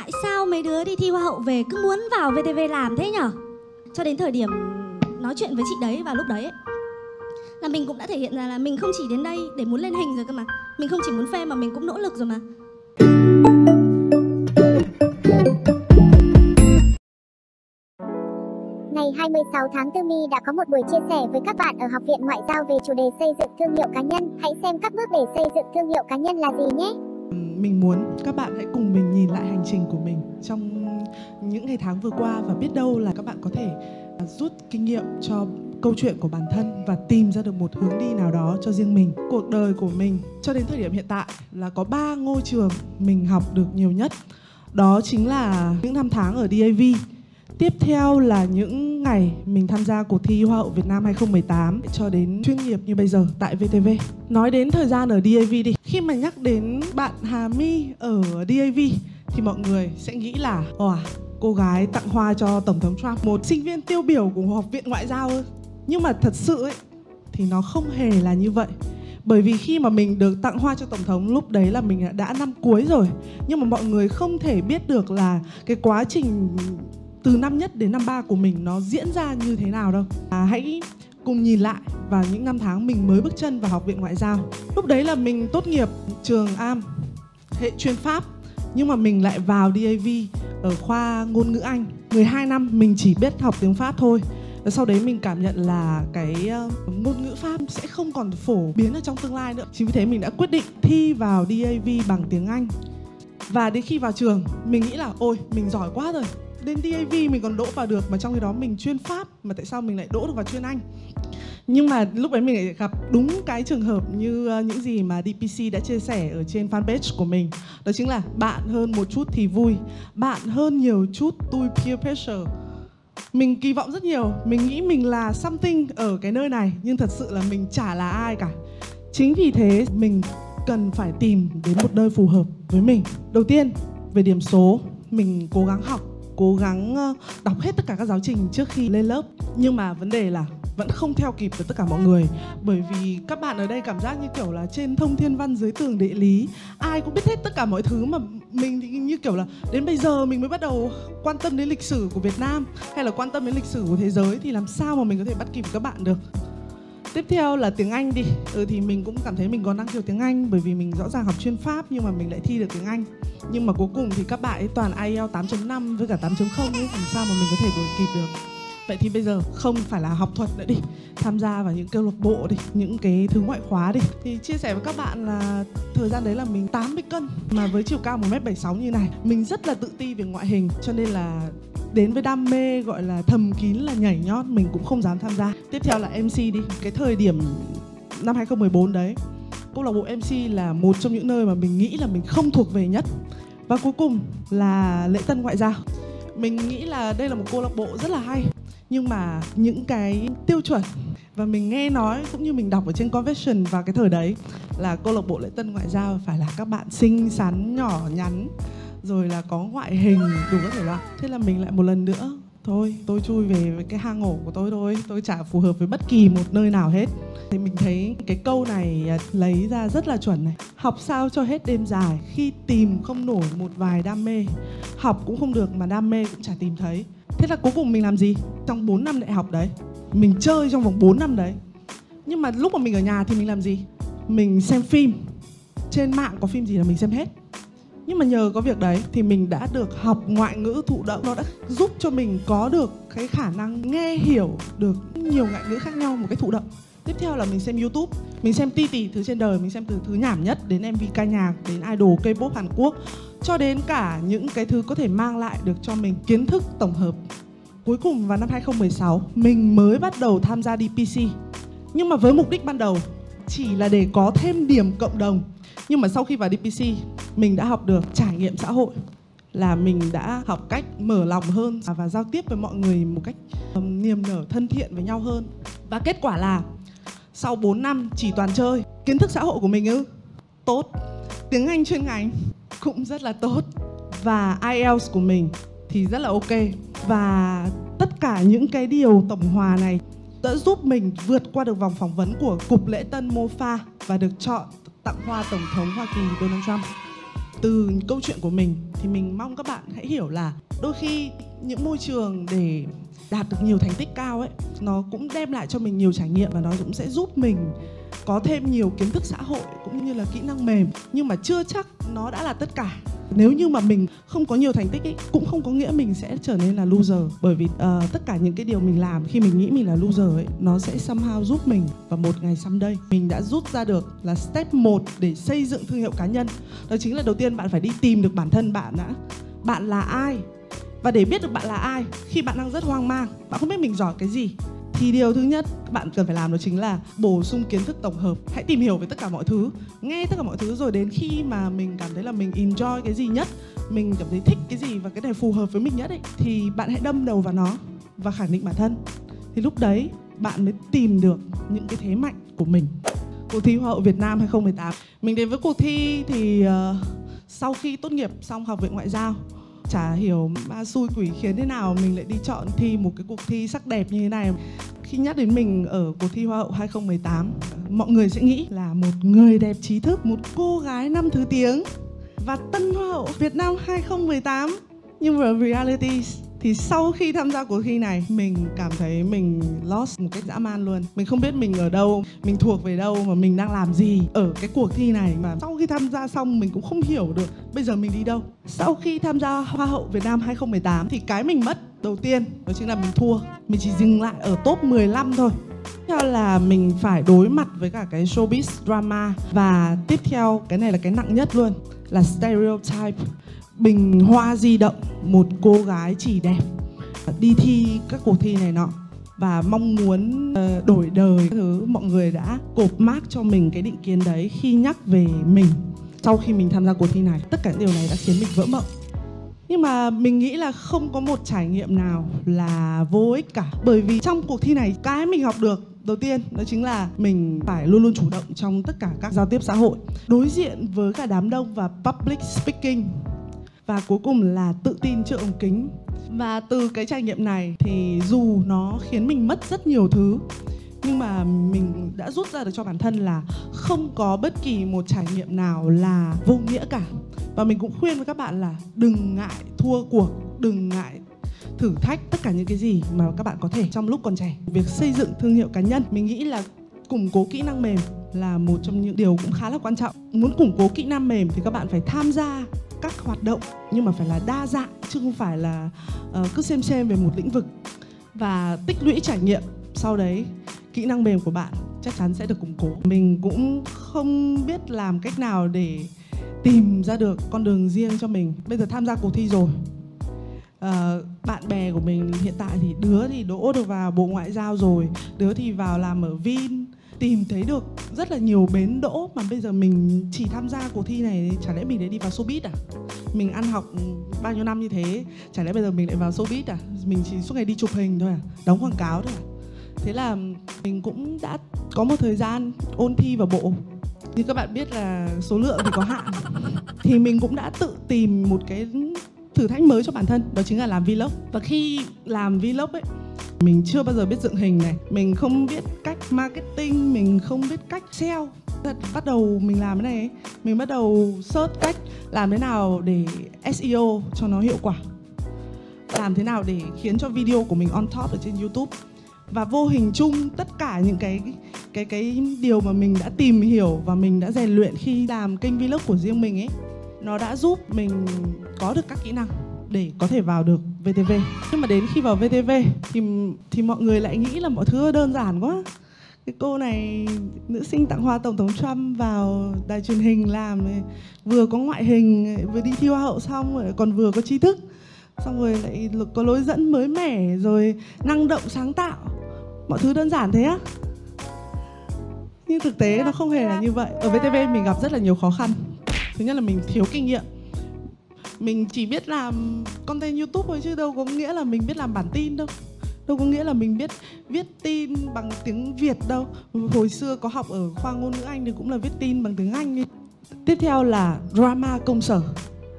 tại sao mấy đứa đi thi Hoa hậu về cứ muốn vào VTV làm thế nhở? Cho đến thời điểm nói chuyện với chị đấy vào lúc đấy ấy, là mình cũng đã thể hiện ra là mình không chỉ đến đây để muốn lên hình rồi cơ mà. Mình không chỉ muốn fame mà mình cũng nỗ lực rồi mà. Ngày 26 tháng 4 My đã có một buổi chia sẻ với các bạn ở Học viện Ngoại giao về chủ đề xây dựng thương hiệu cá nhân. Hãy xem các bước để xây dựng thương hiệu cá nhân là gì nhé. Mình muốn các bạn hãy cùng mình nhìn lại hành trình của mình trong những ngày tháng vừa qua, và biết đâu là các bạn có thể rút kinh nghiệm cho câu chuyện của bản thân và tìm ra được một hướng đi nào đó cho riêng mình. Cuộc đời của mình cho đến thời điểm hiện tại là có 3 ngôi trường mình học được nhiều nhất. Đó chính là những năm tháng ở DAV. Tiếp theo là những ngày mình tham gia cuộc thi Hoa hậu Việt Nam 2018 cho đến chuyên nghiệp như bây giờ tại VTV. Nói đến thời gian ở DAV đi. Khi mà nhắc đến bạn Hà My ở DAV thì mọi người sẽ nghĩ là cô gái tặng hoa cho Tổng thống Trump, một sinh viên tiêu biểu của Học viện Ngoại giao ư. Nhưng mà thật sự ấy, thì nó không hề là như vậy. Bởi vì khi mà mình được tặng hoa cho Tổng thống, lúc đấy là mình đã năm cuối rồi. Nhưng mà mọi người không thể biết được là cái quá trình từ năm nhất đến năm 3 của mình nó diễn ra như thế nào đâu. Hãy cùng nhìn lại vào những năm tháng mình mới bước chân vào Học viện Ngoại giao. Lúc đấy là mình tốt nghiệp trường AM, hệ chuyên Pháp, nhưng mà mình lại vào DAV ở khoa ngôn ngữ Anh. 12 năm mình chỉ biết học tiếng Pháp thôi. Và sau đấy mình cảm nhận là cái ngôn ngữ Pháp sẽ không còn phổ biến ở trong tương lai nữa. Chính vì thế mình đã quyết định thi vào DAV bằng tiếng Anh. Và đến khi vào trường, mình nghĩ là ôi, mình giỏi quá rồi. Đến DAV mình còn đỗ vào được, mà trong khi đó mình chuyên Pháp, mà tại sao mình lại đỗ được vào chuyên Anh? Nhưng mà lúc đấy mình lại gặp đúng cái trường hợp như những gì mà DPC đã chia sẻ ở trên fanpage của mình. Đó chính là bạn hơn một chút thì vui, bạn hơn nhiều chút tôi peer pressure. Mình kỳ vọng rất nhiều, mình nghĩ mình là something ở cái nơi này, nhưng thật sự là mình chả là ai cả. Chính vì thế mình cần phải tìm đến một nơi phù hợp với mình. Đầu tiên, về điểm số, mình cố gắng học, cố gắng đọc hết tất cả các giáo trình trước khi lên lớp. Nhưng mà vấn đề là vẫn không theo kịp được tất cả mọi người. Bởi vì các bạn ở đây cảm giác như kiểu là trên thông thiên văn dưới tường địa lý, ai cũng biết hết tất cả mọi thứ, mà mình thì như kiểu là đến bây giờ mình mới bắt đầu quan tâm đến lịch sử của Việt Nam hay là quan tâm đến lịch sử của thế giới, thì làm sao mà mình có thể bắt kịp các bạn được. Tiếp theo là tiếng Anh đi. Thì mình cũng cảm thấy mình còn năng khiếu tiếng Anh, bởi vì mình rõ ràng học chuyên Pháp nhưng mà mình lại thi được tiếng Anh. Nhưng mà cuối cùng thì các bạn ấy toàn IELTS 8.5 với cả 8.0 ấy, làm sao mà mình có thể đuổi kịp được. Vậy thì bây giờ không phải là học thuật nữa đi, tham gia vào những câu lạc bộ đi, những cái thứ ngoại khóa đi. Thì chia sẻ với các bạn là thời gian đấy là mình 80 cân mà với chiều cao 1m76 như này, mình rất là tự ti về ngoại hình, cho nên là đến với đam mê gọi là thầm kín là nhảy nhót mình cũng không dám tham gia. Tiếp theo là MC đi. Cái thời điểm năm 2014 đấy, câu lạc bộ MC là một trong những nơi mà mình nghĩ là mình không thuộc về nhất. Và cuối cùng là lễ tân ngoại giao. Mình nghĩ là đây là một câu lạc bộ rất là hay, nhưng mà những cái tiêu chuẩn và mình nghe nói cũng như mình đọc ở trên confession vào cái thời đấy là câu lạc bộ lễ tân ngoại giao phải là các bạn xinh xắn, nhỏ nhắn, rồi là có ngoại hình đủ các thể loại. Thế là mình lại một lần nữa, thôi tôi chui về với cái hang ổ của tôi thôi, tôi chả phù hợp với bất kỳ một nơi nào hết. Thì mình thấy cái câu này lấy ra rất là chuẩn này. Học sao cho hết đêm dài, khi tìm không nổi một vài đam mê. Học cũng không được mà đam mê cũng chả tìm thấy. Thế là cuối cùng mình làm gì? Trong 4 năm đại học đấy, mình chơi trong vòng 4 năm đấy. Nhưng mà lúc mà mình ở nhà thì mình làm gì? Mình xem phim. Trên mạng có phim gì là mình xem hết. Nhưng mà nhờ có việc đấy thì mình đã được học ngoại ngữ thụ động. Nó đã giúp cho mình có được cái khả năng nghe hiểu được nhiều ngoại ngữ khác nhau một cách thụ động. Tiếp theo là mình xem YouTube. Mình xem tỷ thứ trên đời. Mình xem từ thứ nhảm nhất đến MV ca nhạc, đến idol K-pop Hàn Quốc, cho đến cả những cái thứ có thể mang lại được cho mình kiến thức tổng hợp. Cuối cùng vào năm 2016, mình mới bắt đầu tham gia DPC. Nhưng mà với mục đích ban đầu chỉ là để có thêm điểm cộng đồng. Nhưng mà sau khi vào DPC, mình đã học được trải nghiệm xã hội, là mình đã học cách mở lòng hơn và giao tiếp với mọi người một cách niềm nở, thân thiện với nhau hơn. Và kết quả là sau 4 năm chỉ toàn chơi, kiến thức xã hội của mình tốt, tiếng Anh chuyên ngành cũng rất là tốt, và IELTS của mình thì rất là ok. Và tất cả những cái điều tổng hòa này đã giúp mình vượt qua được vòng phỏng vấn của Cục Lễ tân MOFA và được chọn tặng hoa Tổng thống Hoa Kỳ Donald Trump. từ câu chuyện của mình thì mình mong các bạn hãy hiểu là đôi khi những môi trường để đạt được nhiều thành tích cao ấy, nó cũng đem lại cho mình nhiều trải nghiệm và nó cũng sẽ giúp mình có thêm nhiều kiến thức xã hội cũng như là kỹ năng mềm. Nhưng mà chưa chắc nó đã là tất cả. Nếu như mà mình không có nhiều thành tích ấy, cũng không có nghĩa mình sẽ trở nên là loser. Bởi vì tất cả những cái điều mình làm khi mình nghĩ mình là loser ấy, nó sẽ somehow giúp mình. Và một ngày someday mình đã rút ra được là step 1 để xây dựng thương hiệu cá nhân. Đó chính là đầu tiên bạn phải đi tìm được bản thân bạn đã. Bạn là ai? Và để biết được bạn là ai, khi bạn đang rất hoang mang, bạn không biết mình giỏi cái gì, thì điều thứ nhất bạn cần phải làm đó chính là bổ sung kiến thức tổng hợp. Hãy tìm hiểu về tất cả mọi thứ, nghe tất cả mọi thứ, rồi đến khi mà mình cảm thấy là mình enjoy cái gì nhất, mình cảm thấy thích cái gì và cái này phù hợp với mình nhất ấy, thì bạn hãy đâm đầu vào nó và khẳng định bản thân. Thì lúc đấy bạn mới tìm được những cái thế mạnh của mình. Cuộc thi Hoa hậu Việt Nam 2018, mình đến với cuộc thi thì sau khi tốt nghiệp xong Học viện Ngoại giao, chả hiểu ma xui quỷ khiến thế nào mình lại đi chọn thi một cái cuộc thi sắc đẹp như thế này. Khi nhắc đến mình ở cuộc thi Hoa hậu 2018, mọi người sẽ nghĩ là một người đẹp trí thức, một cô gái 5 thứ tiếng và tân Hoa hậu Việt Nam 2018. Nhưng mà reality thì sau khi tham gia cuộc thi này, mình cảm thấy mình lost một cách dã man luôn. Mình không biết mình ở đâu, mình thuộc về đâu và mình đang làm gì ở cái cuộc thi này. Mà sau khi tham gia xong mình cũng không hiểu được bây giờ mình đi đâu. Sau khi tham gia Hoa hậu Việt Nam 2018 thì cái mình mất đầu tiên đó chính là mình thua. Mình chỉ dừng lại ở top 15 thôi. Tiếp theo là mình phải đối mặt với cả cái showbiz drama. Và tiếp theo, cái này là cái nặng nhất luôn, là stereotype. Bình hoa di động, một cô gái chỉ đẹp đi thi các cuộc thi này nọ và mong muốn đổi đời thứ. Mọi người đã cộp mác cho mình cái định kiến đấy khi nhắc về mình. Sau khi mình tham gia cuộc thi này, tất cả điều này đã khiến mình vỡ mộng. Nhưng mà mình nghĩ là không có một trải nghiệm nào là vô ích cả. Bởi vì trong cuộc thi này, cái mình học được đầu tiên đó chính là mình phải luôn luôn chủ động trong tất cả các giao tiếp xã hội, đối diện với cả đám đông và public speaking. Và cuối cùng là tự tin trước ống kính. Và từ cái trải nghiệm này thì dù nó khiến mình mất rất nhiều thứ, nhưng mà mình đã rút ra được cho bản thân là không có bất kỳ một trải nghiệm nào là vô nghĩa cả. Và mình cũng khuyên với các bạn là đừng ngại thua cuộc, đừng ngại thử thách tất cả những cái gì mà các bạn có thể trong lúc còn trẻ. Việc xây dựng thương hiệu cá nhân, mình nghĩ là củng cố kỹ năng mềm là một trong những điều cũng khá là quan trọng. Muốn củng cố kỹ năng mềm thì các bạn phải tham gia các hoạt động, nhưng mà phải là đa dạng chứ không phải là cứ xem về một lĩnh vực. Và tích lũy trải nghiệm, sau đấy kỹ năng mềm của bạn chắc chắn sẽ được củng cố. Mình cũng không biết làm cách nào để tìm ra được con đường riêng cho mình. Bây giờ tham gia cuộc thi rồi, bạn bè của mình hiện tại thì đứa thì đỗ được vào Bộ Ngoại giao rồi, đứa thì vào làm ở Vin, tìm thấy được rất là nhiều bến đỗ. Mà bây giờ mình chỉ tham gia cuộc thi này, chả lẽ mình lại đi vào showbiz à? Mình ăn học bao nhiêu năm như thế, chả lẽ bây giờ mình lại vào showbiz à? Mình chỉ suốt ngày đi chụp hình thôi à? Đóng quảng cáo thôi à? Thế là mình cũng đã có một thời gian ôn thi vào bộ. Như các bạn biết là số lượng thì có hạn, thì mình cũng đã tự tìm một cái thử thách mới cho bản thân, đó chính là làm vlog. Và khi làm vlog ấy, mình chưa bao giờ biết dựng hình này, mình không biết cách marketing, mình không biết cách SEO. Bắt đầu mình làm cái này ấy, mình bắt đầu search cách làm thế nào để SEO cho nó hiệu quả, làm thế nào để khiến cho video của mình on top ở trên YouTube. Và vô hình chung tất cả những cái điều mà mình đã tìm hiểu và mình đã rèn luyện khi làm kênh vlog của riêng mình ấy, nó đã giúp mình có được các kỹ năng để có thể vào được VTV. Nhưng mà đến khi vào VTV thì mọi người lại nghĩ là mọi thứ đơn giản quá. Cái cô này nữ sinh tặng hoa Tổng thống Trump vào đài truyền hình làm, vừa có ngoại hình, vừa đi thi Hoa hậu xong rồi còn vừa có tri thức, xong rồi lại có lối dẫn mới mẻ, rồi năng động sáng tạo. Mọi thứ đơn giản thế á? Nhưng thực tế nó không hề là như vậy. Ở VTV mình gặp rất là nhiều khó khăn. Thứ nhất là mình thiếu kinh nghiệm. Mình chỉ biết làm content YouTube thôi chứ đâu có nghĩa là mình biết làm bản tin đâu. Đâu có nghĩa là mình biết viết tin bằng tiếng Việt đâu. Hồi xưa có học ở khoa ngôn ngữ Anh thì cũng là viết tin bằng tiếng Anh. Tiếp theo là drama công sở.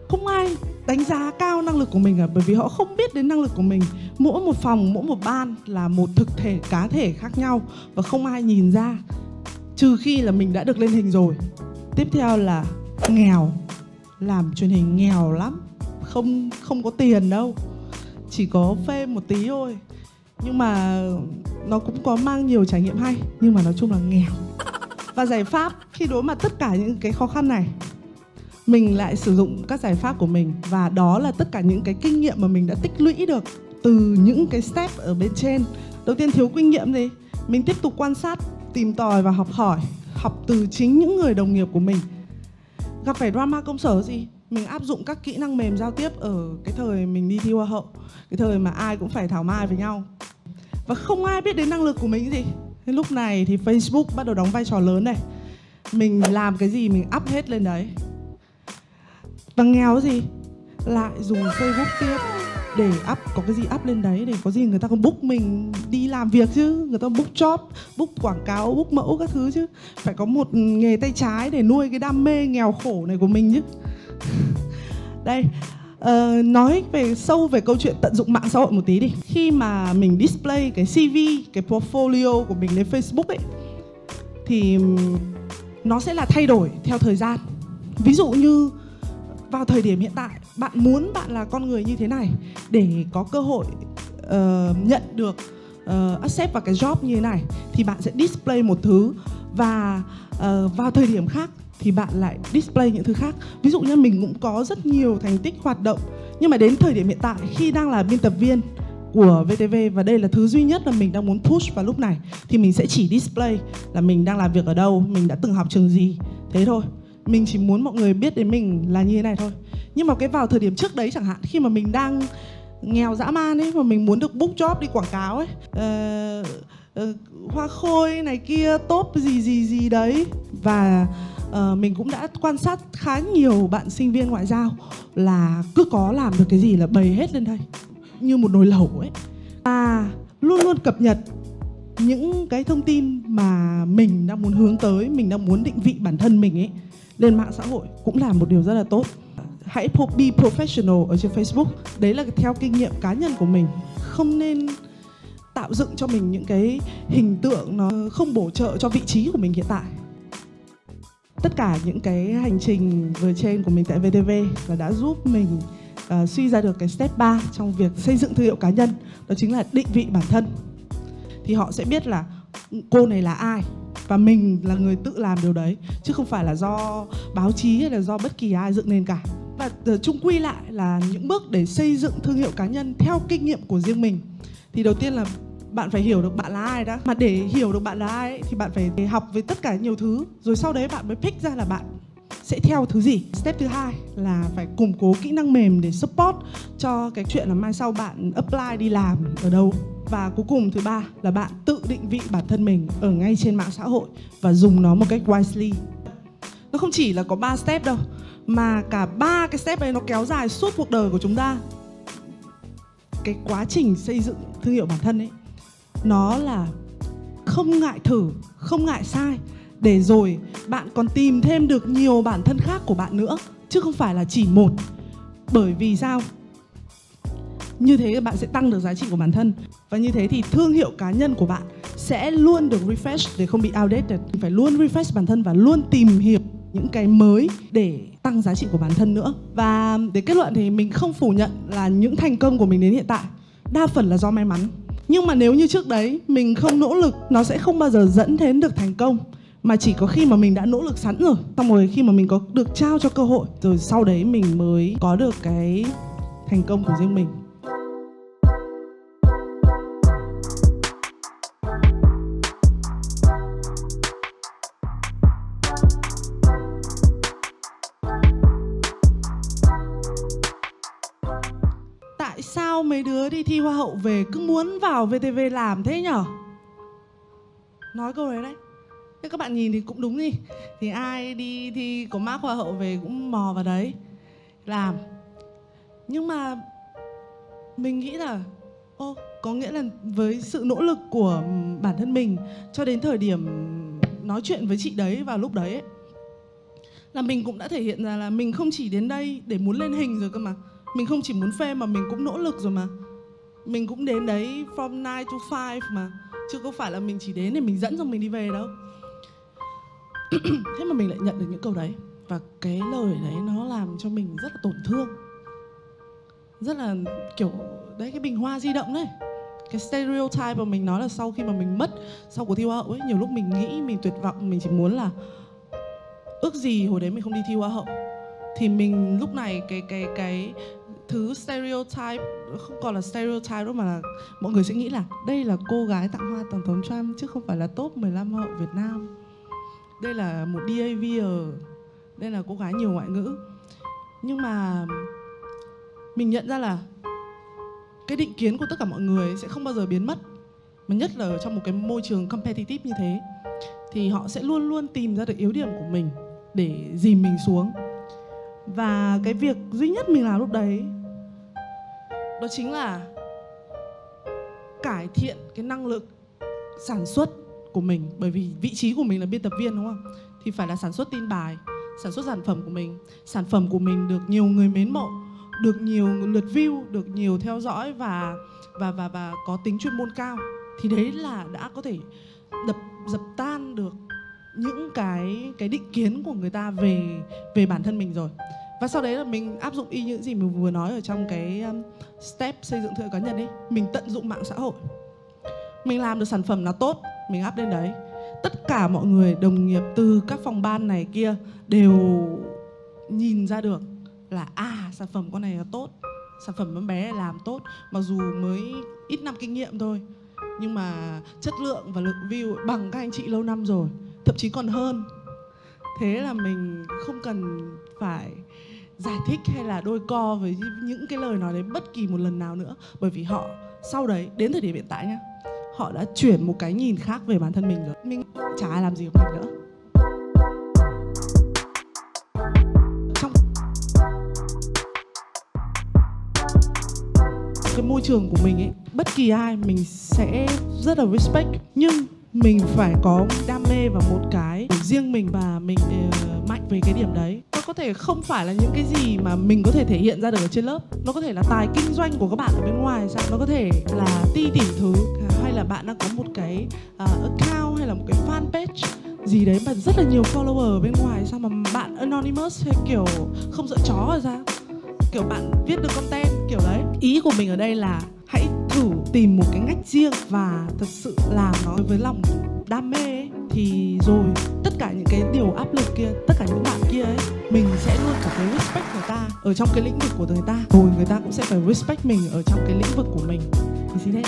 Không ai đánh giá cao năng lực của mình bởi vì họ không biết đến năng lực của mình. Mỗi một phòng, mỗi một ban là một thực thể cá thể khác nhau và không ai nhìn ra, trừ khi là mình đã được lên hình rồi. Tiếp theo là nghèo. làm truyền hình nghèo lắm, không có tiền đâu, chỉ có fame một tí thôi. Nhưng mà nó cũng có mang nhiều trải nghiệm hay, nhưng mà nói chung là nghèo. Và giải pháp khi đối mặt tất cả những cái khó khăn này, mình lại sử dụng các giải pháp của mình. Và đó là tất cả những cái kinh nghiệm mà mình đã tích lũy được từ những cái step ở bên trên. Đầu tiên, thiếu kinh nghiệm gì? Mình tiếp tục quan sát, tìm tòi và học hỏi. Học từ chính những người đồng nghiệp của mình. Gặp phải drama công sở gì? Mình áp dụng các kỹ năng mềm giao tiếp ở cái thời mình đi thi Hoa hậu. Cái thời mà ai cũng phải thảo mai với nhau. Và không ai biết đến năng lực của mình gì. Thế lúc này thì Facebook bắt đầu đóng vai trò lớn này. Mình làm cái gì mình up hết lên đấy. Và nghèo gì? Lại dùng Facebook tiếp để up, có cái gì up lên đấy, để có gì người ta còn book mình đi làm việc chứ. Người ta book job, book quảng cáo, book mẫu các thứ chứ. Phải có một nghề tay trái để nuôi cái đam mê nghèo khổ này của mình chứ. Đây, nói sâu về câu chuyện tận dụng mạng xã hội một tí đi. Khi mà mình display cái CV, cái portfolio của mình lên Facebook ấy, thì nó sẽ là thay đổi theo thời gian. Ví dụ như vào thời điểm hiện tại, bạn muốn bạn là con người như thế này để có cơ hội nhận được accept vào cái job như thế này, thì bạn sẽ display một thứ. Và vào thời điểm khác thì bạn lại display những thứ khác. Ví dụ như mình cũng có rất nhiều thành tích hoạt động, nhưng mà đến thời điểm hiện tại khi đang là biên tập viên của VTV, và đây là thứ duy nhất là mình đang muốn push vào lúc này, thì mình sẽ chỉ display là mình đang làm việc ở đâu, mình đã từng học trường gì, thế thôi. Mình chỉ muốn mọi người biết đến mình là như thế này thôi. Nhưng mà cái vào thời điểm trước đấy chẳng hạn, khi mà mình đang nghèo dã man ấy, mà mình muốn được book job đi quảng cáo ấy, hoa khôi này kia, top gì đấy. Và mình cũng đã quan sát khá nhiều bạn sinh viên ngoại giao là cứ có làm được cái gì là bày hết lên đây như một nồi lẩu ấy. Và luôn luôn cập nhật những cái thông tin mà mình đang muốn hướng tới, mình đang muốn định vị bản thân mình ấy lên mạng xã hội cũng là một điều rất là tốt. Hãy be professional ở trên Facebook. Đấy là theo kinh nghiệm cá nhân của mình. Không nên tạo dựng cho mình những cái hình tượng nó không bổ trợ cho vị trí của mình hiện tại. Tất cả những cái hành trình vừa trên của mình tại VTV là đã giúp mình suy ra được cái step 3 trong việc xây dựng thương hiệu cá nhân. Đó chính là định vị bản thân. Thì họ sẽ biết là cô này là ai, và mình là người tự làm điều đấy, chứ không phải là do báo chí hay là do bất kỳ ai dựng nên cả. Và chung quy lại là những bước để xây dựng thương hiệu cá nhân theo kinh nghiệm của riêng mình. Thì đầu tiên là bạn phải hiểu được bạn là ai đã. Mà để hiểu được bạn là ai ấy, thì bạn phải học với tất cả nhiều thứ. Rồi sau đấy bạn mới pick ra là bạn sẽ theo thứ gì. Step thứ hai là phải củng cố kỹ năng mềm để support cho cái chuyện là mai sau bạn apply đi làm ở đâu. Và cuối cùng thứ ba là bạn tự định vị bản thân mình ở ngay trên mạng xã hội và dùng nó một cách wisely. Nó không chỉ là có 3 step đâu, mà cả 3 cái step ấy nó kéo dài suốt cuộc đời của chúng ta. Cái quá trình xây dựng thương hiệu bản thân ấy, nó là không ngại thử, không ngại sai, để rồi bạn còn tìm thêm được nhiều bản thân khác của bạn nữa, chứ không phải là chỉ một. Bởi vì sao? Như thế bạn sẽ tăng được giá trị của bản thân. Và như thế thì thương hiệu cá nhân của bạn sẽ luôn được refresh để không bị outdated. Phải luôn refresh bản thân và luôn tìm hiểu những cái mới để tăng giá trị của bản thân nữa. Và để kết luận thì mình không phủ nhận là những thành công của mình đến hiện tại đa phần là do may mắn. Nhưng mà nếu như trước đấy mình không nỗ lực, nó sẽ không bao giờ dẫn đến được thành công. Mà chỉ có khi mà mình đã nỗ lực sẵn rồi, xong rồi khi mà mình có được trao cho cơ hội, rồi sau đấy mình mới có được cái thành công của riêng mình. Tại sao mấy đứa đi thi Hoa hậu về cứ muốn vào VTV làm thế nhở? Nói câu đấy đấy. Thế các bạn nhìn thì cũng đúng đi. Thì ai đi thi có mác Hoa hậu về cũng mò vào đấy làm. Nhưng mà mình nghĩ là có nghĩa là với sự nỗ lực của bản thân mình cho đến thời điểm nói chuyện với chị đấy vào lúc đấy ấy, là mình cũng đã thể hiện ra là mình không chỉ đến đây để muốn lên hình rồi cơ mà. Mình không chỉ muốn fame mà mình cũng nỗ lực rồi mà. Mình cũng đến đấy from 9 to 5 mà. Chứ không phải là mình chỉ đến để mình dẫn xong mình đi về đâu. Thế mà mình lại nhận được những câu đấy. Và cái lời đấy nó làm cho mình rất là tổn thương. Rất là kiểu đấy, cái bình hoa di động đấy. Cái stereotype mà mình nói là sau khi mà mình mất sau cuộc thi Hoa hậu ấy, nhiều lúc mình nghĩ mình tuyệt vọng, mình chỉ muốn là ước gì hồi đấy mình không đi thi Hoa hậu. Thì mình lúc này cái thứ stereotype không còn là stereotype nữa, mà là mọi người sẽ nghĩ là đây là cô gái tặng hoa tổng thống Trump chứ không phải là top 15 Hoa hậu Việt Nam. Đây là một DAVer, đây là cô gái nhiều ngoại ngữ. Nhưng mà mình nhận ra là cái định kiến của tất cả mọi người sẽ không bao giờ biến mất. Mà nhất là trong một cái môi trường competitive như thế, thì họ sẽ luôn luôn tìm ra được yếu điểm của mình để dìm mình xuống. Và cái việc duy nhất mình làm lúc đấy đó chính là cải thiện cái năng lực sản xuất của mình. Bởi vì vị trí của mình là biên tập viên, đúng không? Thì phải là sản xuất tin bài, sản xuất sản phẩm của mình. Sản phẩm của mình được nhiều người mến mộ, được nhiều lượt view, được nhiều theo dõi và có tính chuyên môn cao. Thì đấy là đã có thể dập tan được những cái định kiến của người ta về bản thân mình rồi. Và sau đấy là mình áp dụng y những gì mình vừa nói ở trong cái step xây dựng thương hiệu cá nhân ấy. Mình tận dụng mạng xã hội. Mình làm được sản phẩm nào tốt, mình up lên đấy. Tất cả mọi người, đồng nghiệp từ các phòng ban này kia đều nhìn ra được là sản phẩm con này là tốt, sản phẩm con bé này làm tốt. Mặc dù mới ít năm kinh nghiệm thôi, nhưng mà chất lượng và lượng view bằng các anh chị lâu năm rồi, thậm chí còn hơn. Thế là mình không cần phải giải thích hay là đôi co với những cái lời nói đấy bất kỳ một lần nào nữa. Bởi vì họ sau đấy, đến thời điểm hiện tại nhá, họ đã chuyển một cái nhìn khác về bản thân mình rồi. Mình chả ai làm gì của mình nữa. Trong cái môi trường của mình ấy, bất kỳ ai mình sẽ rất là respect. Nhưng mình phải có đam mê và một cái riêng mình, và mình mạnh về cái điểm đấy. Nó có thể không phải là những cái gì mà mình có thể thể hiện ra được ở trên lớp. Nó có thể là tài kinh doanh của các bạn ở bên ngoài sao? Nó có thể là tỷ thứ, hay là bạn đang có một cái account hay là một cái fanpage gì đấy mà rất là nhiều follower ở bên ngoài sao, mà bạn anonymous hay kiểu không sợ chó rồi sao? Kiểu bạn viết được content kiểu đấy. Ý của mình ở đây là hãy thử tìm một cái ngách riêng và thật sự làm nó với lòng đam mê ấy. Thì rồi tất cả những cái điều áp lực kia, tất cả những bạn kia ấy, mình sẽ luôn cảm thấy respect người ta ở trong cái lĩnh vực của người ta. Rồi người ta cũng sẽ phải respect mình ở trong cái lĩnh vực của mình. Thì gì đấy?